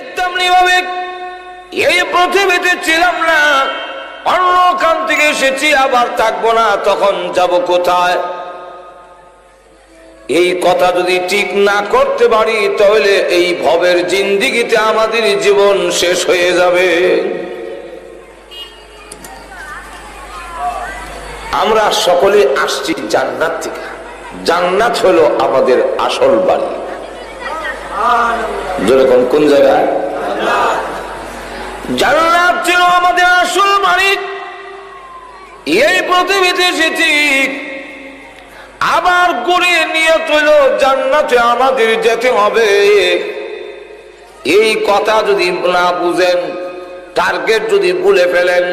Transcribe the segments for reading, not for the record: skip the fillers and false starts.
ঠিক তেমনি ভাবে এই পৃথিবীতে ছিলাম না, অন্য কান থেকে এসেছি, আবার থাকবো না, তখন যাব কোথায়? এই কথা যদি ঠিক না করতে পারি তাহলে এই ভবের জিন্দেগিতে আমাদের জীবন শেষ হয়ে যাবে। আমরা সকলে আসছি জান্নাত থেকে। জান্নাত হলো আমাদের আসল বাড়ি। যেরকম কোন জায়গায় জান্নাত ছিল আমাদের আসল বাড়ি। এই পৃথিবীতে এসেছি, আবার ঘুরিয়ে নিয়ত হইল জান্নাতে আমাদের যেতে হবে। এই কথা যদি না বুঝেন, টার্গেট যদি ভুলে ফেলেন,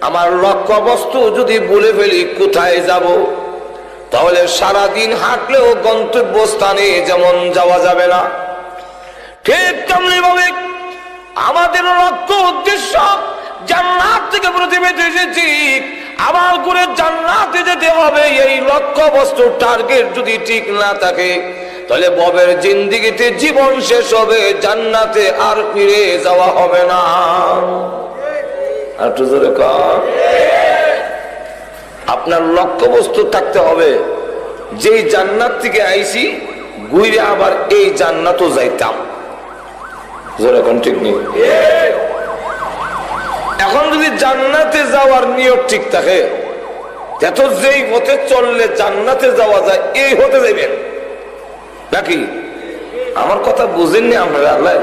আমার লক্ষ্য বস্তু যদি ভুলে ফেলি কোথায় যাব, তাহলে সারাদিন হাঁটলেও গন্তব্যস্থানে যেমন যাওয়া যাবে না। ঠিক তেমনি ভাবে আমাদের লক্ষ্য উদ্দেশ্য জান্নাত থেকে পৃথিবীতে এসেছি, আবার ঘুরে জান্নাতে যেতে হবে। এই লক্ষ্য বস্তু টার্গেট যদি ঠিক না থাকে তাহলে ভবের জিন্দেগিতে জীবন শেষ হবে, জান্নাতে আর ফিরে যাওয়া হবে না। একটু জোরে কর। আপনার লক্ষ্য বস্তু থাকতে হবে, যেই জান্নাত থেকে আইছি ঘুরে আবার এই জান্নাতও যাইতাম। জোরে কোন ঠিক নেই। এখন যদি জান্নাতে যাওয়ার নিয়ত ঠিক থাকে, এত যেই পথে চললে জান্নাতে যাওয়া যায় এই হতে যাবেন নাকি? আমার কথা বুঝেননি আপনারা? আল্লাহ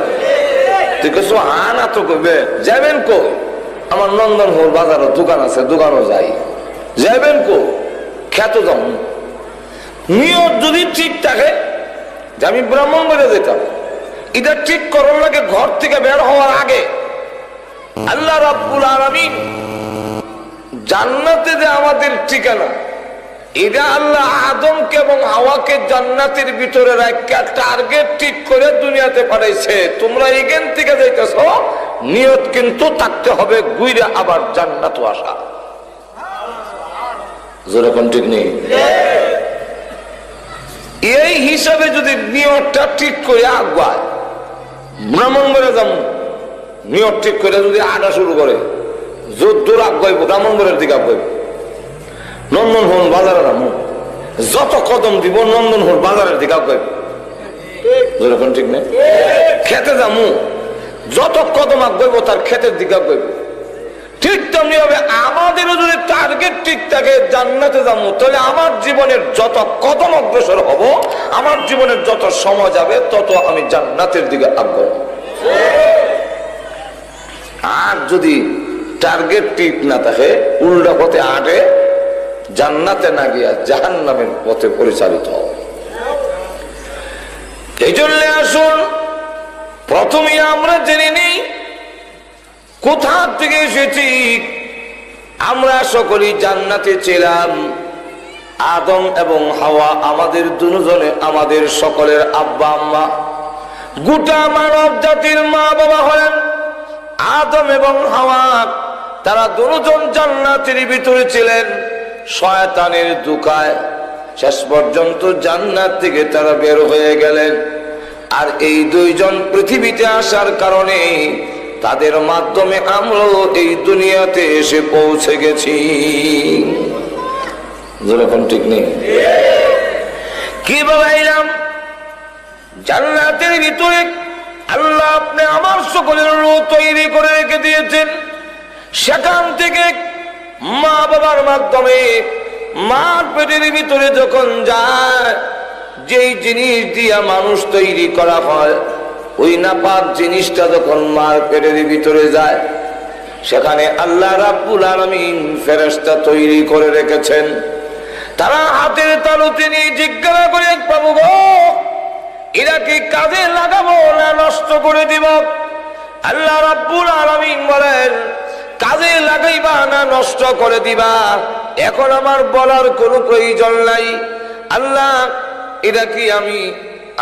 তুই কিছু হা না তো করবে যাবেন কো? আমার নন্দনপুর বাজারে দোকান আছে, দোকানও যাই। যাবেন কো? খ্যাত যাও। নিয়ত যদি ঠিক থাকে যে আমি ব্রাহ্মণবাড়ে যেতাম, এটা ঠিক করার লাগে ঘর থেকে বের হওয়ার আগে আল্লাহ রাব্বুল আলামিন জান্নাতে যে আমাদের ঠিকানা, এটা আল্লাহ আদমকে এবং হাওয়াকে জান্নাতের ভিতরে রাখা টার্গেট ঠিক করে দুনিয়াতে পাঠাইছে। তোমরা এখান থেকে যাইতেছ, নিয়ত কিন্তু থাকতে হবে ঘুরে আবার জান্নাতে আসা। যেরকম ঠিক নেই। এই হিসাবে যদি নিয়তটা ঠিক করে আগায়, ব্রাহ্মণবাড়ে যাবো নিয়ত ঠিক করে যদি আটা শুরু করে, দূর আগাইব ব্রাহ্মণবাড়ির দিকে আগাইব, নন্দনহন বাজারে নামো, যত কদম দিব নন্দনহন বাজারের দিকে আগাইব। যেরকম ঠিক নেই। খেতে যাবো, যত কদম আগাইব তার ক্ষেতের দিকে আগাইব। ঠিক তেমনি হবে আমাদেরও যদি টার্গেট ঠিক থাকে জান্নাতে যাবো, তাহলে আমার জীবনের যত কদম অগ্রসর হব, আমার জীবনের যত সময় যাবে তত আমি জান্নাতের দিকে আগাবো। আর যদি টার্গেট ঠিক না থাকে, উল্টা পথে আটে, জান্নাতে না গিয়া জাহান্নামের পথে পরিচালিত হবে। এই জন্য আসুন প্রথমে আমরা জেনে নিই কোথা থেকে এসেছি। আমরা সকলেই জান্নাতে ছিলাম। আদম এবং হাওয়া আমাদের দুজনে, আমাদের সকলের আব্বা আম্মা। গোটা মানব জাতির মা বাবা হলেন আদম এবং হাওয়া। তারা দুজন জান্নাতের ভিতরে ছিলেন। শয়তানের ধোঁকায় শেষ পর্যন্ত জান্নাত থেকে তারা বের হয়ে গেলেন। আর এই দুইজন পৃথিবীতে আসার কারণে তাদের মাধ্যমে আমরাও এই দুনিয়াতে এসে পৌঁছে গেছি। যেরকম ঠিক নেই। কিভাবে এলাম? জান্নাতের ভিতরে আল্লাহ আপনি আমার সকলের রূহ তৈরি করে রেখে দিয়েছেন। সেখান থেকে মা বাবার মাধ্যমে মার পেটের ভিতরে যখন যায়, যেই জিনিস দিয়া মানুষ তৈরি করা হয়, ওই নাপাক জিনিসটা যখন মার পেটের ভিতরে যায়, সেখানে আল্লাহ রাব্বুল আলামিন ফেরেশতা তৈরি করে রেখেছেন। তারা হাতের তালুতে নিয়ে জিজ্ঞাসা করে, প্রভু গো, এরা কি কাজে লাগাবো না নষ্ট করে দিব? আল্লাহ রাব্বুল আলামিন বলেন, কাজে লাগাইবা না নষ্ট করে দিবা এখন আমার বলার কোনো প্রয়োজন নাই। আল্লাহ, এটা কি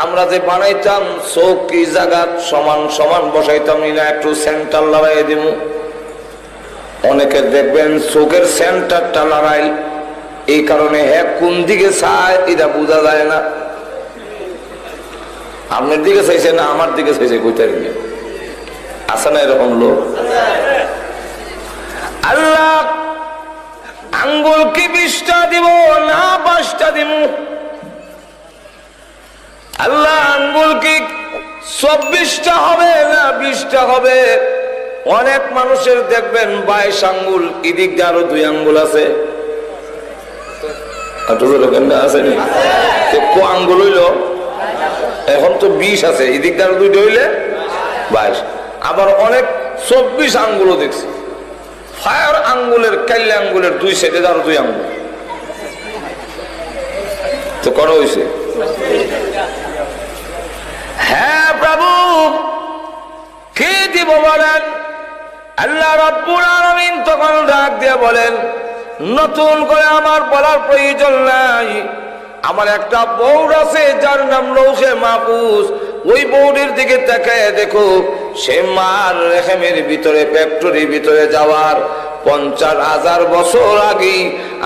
আমরা যে বানাইতাম চোখ কি জায়গা সমান সমান বসাইতাম না, একটু সেন্টার লড়াই দিব? অনেকে দেখবেন চোখের সেন্টারটা লড়াই, এই কারণে হ্যাঁ কোন দিকে চায় এটা বোঝা যায় না। আপনার দিকে চাইছে না আমার দিকে চাইছে, কইতে আছে না এরকম লোক? আল্লাহ আঙ্গুল কি 20টা দিব না 5টা দিব? আল্লাহ আঙ্গুল কি 24টা হবে না 20টা হবে? অনেক মানুষের দেখবেন 22 আঙ্গুল, এদিক দিয়ে আরো 2 আঙ্গুল আছে। আঙ্গুল হইল এখন তো 20 আছে, এদিক দিয়ে আরো 2টা হইলে 22। আবার অনেক 24 আঙ্গুলও দেখছি। ফায়ার আঙ্গুলের কাল্লে আঙ্গুলের 2 সাইডে আরো 2 আঙ্গুল তো করা হয়েছে। হ্যাঁ প্রভু কি দিব বলেন? আল্লাহ রাব্বুল আলামিন তখন ডাক দিয়ে বলেন, নতুন করে আমার বলার প্রয়োজন নাই। আমার একটা বউর আছে যার নাম লৌহে মাহফুজ। ওই বউটির দিকে তাকায় দেখো, সে মার রেহেমের ভিতরে ফ্যাক্টরির ভিতরে যাওয়ার 50,000 বছর আগে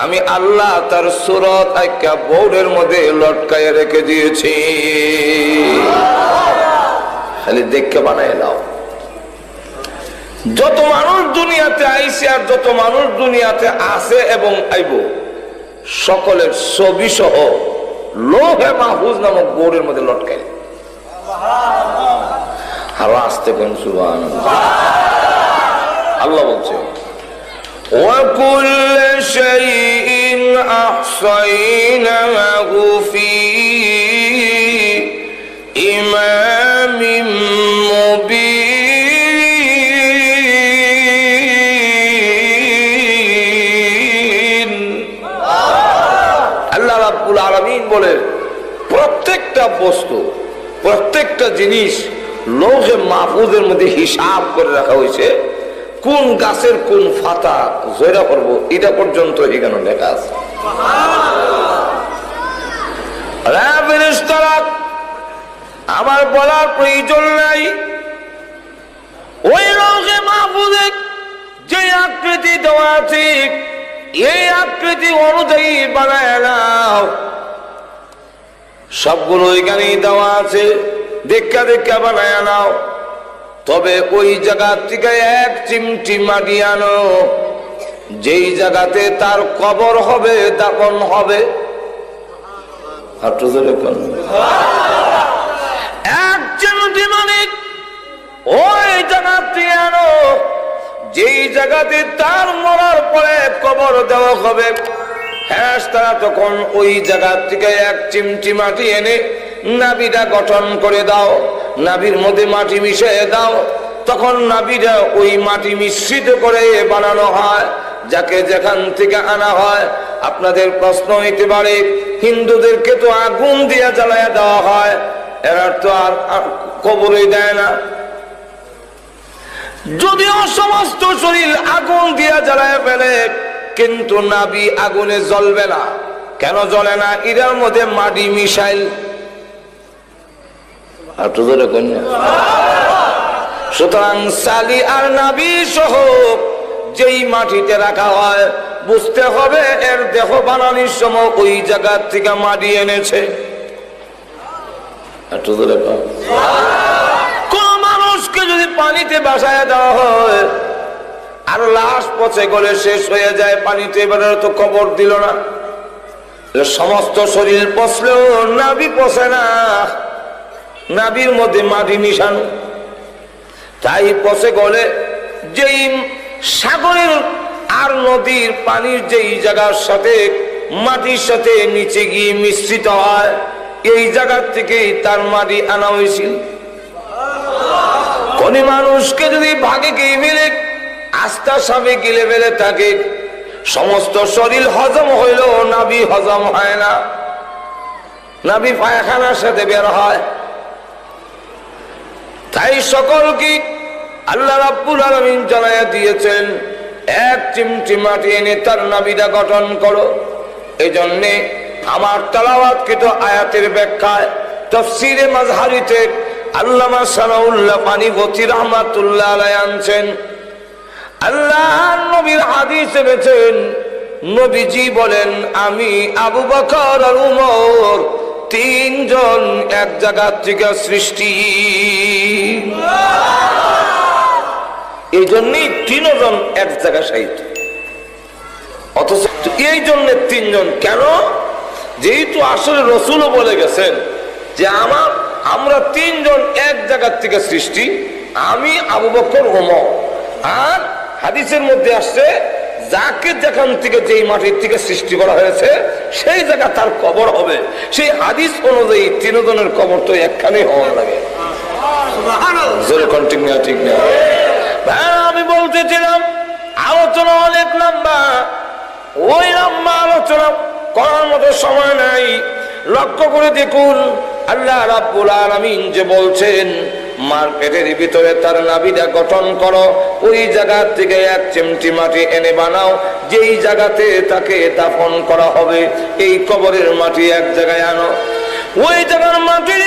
আমি আল্লাহ তার সুরত একটা বউরের মধ্যে লটকায় রেখে দিয়েছি। খালি দেখে বানায় দাও। যত মানুষ দুনিয়াতে আইছে আর যত মানুষ দুনিয়াতে আছে এবং আইব, সকলের ছবি সহ লৌহে মাহফুজ নামক বোর্ডের মধ্যে লটকাই। আরো আসতে কোন সুবহানাল্লাহ। আল্লাহ বলছে, وَكُلَّ شَيْءٍ أَحْصَيْنَاهُ فِي إِمَامٍ مُبِينٍ। আল্লাহ রাব্বুল আলামিন বলে, প্রত্যেকটা বস্তু, প্রত্যেকটা জিনিস লৌহে মাহফুজের মধ্যে হিসাব করে রাখা হয়েছে। কোন গাছের কোন পাতা জয়রা করব এটা পর্যন্ত এখানে লেখা আছে। আমার বলার প্রয়োজন নাই। ওই লৌহে মাহফুজে যে আকৃতি দেওয়া আছে, এই আকৃতি অনুযায়ী বানায় নাও। সবগুলো এখানেই দেওয়া আছে, দেখা দেখা বানায় নাও। তবে ওই জায়গা থেকে 1 চিমটি মাটি আনো, যেই জায়গাতে তার কবর হবে, দাফন হবে। 1 চিমটি মাটি ওই জায়গা থেকে আনো, যেই জায়গাতে তার মরার পরে কবর দেওয়া হবে। ফেরেশতারা তখন ওই জায়গা থেকে 1 চিমটি মাটি এনে নাভিটা গঠন করে দাও, নাভির মধ্যে মাটি মিশিয়ে দাও। তখন নাভিটা ওই মাটি মিশ্রিত করে বানানো হয়, যাকে যেখান থেকে আনা হয়। আপনাদের প্রশ্ন হইতে পারে, হিন্দুদেরকে তো আগুন দিয়ে জ্বালায় দেওয়া হয়, এরা তো আর কবরে দেয় না। যদিও সমস্ত শরীর আগুন দিয়ে জ্বালায় ফেলে, কিন্তু নাভি আগুনে জ্বলবে না। কেন জ্বলে না? এটার মধ্যে মাটি মিশাইল। সুতরাং সালি আর নাভি সহ যেই মাটিতে রাখা হয়, বুঝতে হবে এর দেহ বানানোর সময় ওই জায়গা থেকে মাটি এনেছে। কোন মানুষকে যদি পানিতে ভাসায় দেওয়া হয় আর লাশ পচে গলে শেষ হয়ে যায় পানিতে, এবারে তো কবর দিল না। সমস্ত শরীর পচলেও নাভি পচে না, নাভির মধ্যে মাটি মিশানো। তাই পচে গলে যেই সাগরের আর নদীর পানির যেই জায়গার সাথে মাটির সাথে নিচে গিয়ে মিশ্রিত হয়, এই জায়গার থেকেই তার মাটি আনা হয়েছিল। কোন মানুষকে যদি ভাগে গিয়ে মিলে আস্থা সামে গিলে ফেলে থাকে, সমস্ত শরীর হজম হইলেও নাভি হজম হয় না, নাভি পায়খানার সাথে বের হয়। তাই সকলকে আল্লাহ রাব্বুল আলামিন জানায়া দিয়েছেন, 1 চিমটি মাটি এনে তার নাভিটা গঠন করো। এই জন্যে আমার তেলাওয়াতকৃত আয়াতের ব্যাখ্যায় তাফসীরে মাযহারিতে আল্লামা সানাউল্লাহ পানিপতি রাহমাতুল্লাহ আলাইহি আনছেন, আল্লাহর নবীর হাদিসে এনেছেন, নবীজি বলেন, আমি আবু বকর আর উমর 3 জন এক জায়গা থেকে সৃষ্টি। এই জন্যই 3 জন এক জায়গায় শায়িত। অথচ এই জন্য 3 জন কেন? যেহেতু আসলে রসুলও বলে গেছেন যে আমরা 3 জন এক জায়গার থেকে সৃষ্টি, আমি, আবু বকর, ওমর। আর হাদিসের মধ্যে আসছে যাকে যেখান থেকে যেই মাটির থেকে সৃষ্টি করা হয়েছে সেই জায়গা তার কবর হবে। সেই হাদিস অনুযায়ী 3 জনের কবর তো একখানেই হওয়ার লাগে। ঠিক না? আমি বলতেছিলাম আলোচনা অনেক লম্বা, ওই লম্বা আলোচনা করার মতো সময় নাই। লক্ষ্য করে দেখুন আল্লাহ রাব্বুল আলামিন যে বলছেন মার পেটের ভিতরে তার নাভিটা গঠন করো, ওই জায়গা থেকে 1 চিমটি মাটি এনে বানাও, যেই জায়গাতে তাকে দাফন করা হবে এই কবরের মাটি এক জায়গায় আনো। ওই জায়গার মাটি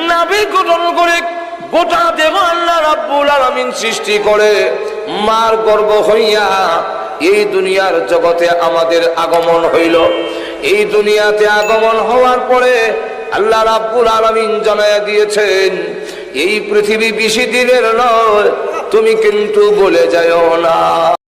নাভি গঠন করে গোটা দেহ আল্লাহ রাব্বুল আলামিন সৃষ্টি করে মার গর্ভ হইয়া এই দুনিয়ার জগতে আমাদের আগমন হইল। এই দুনিয়াতে আগমন হওয়ার পরে আল্লাহ রাব্বুল আলামিন জানায়া দিয়েছেন এই পৃথিবী বেশি দিনের নয়, তুমি কিন্তু বলে যাও না।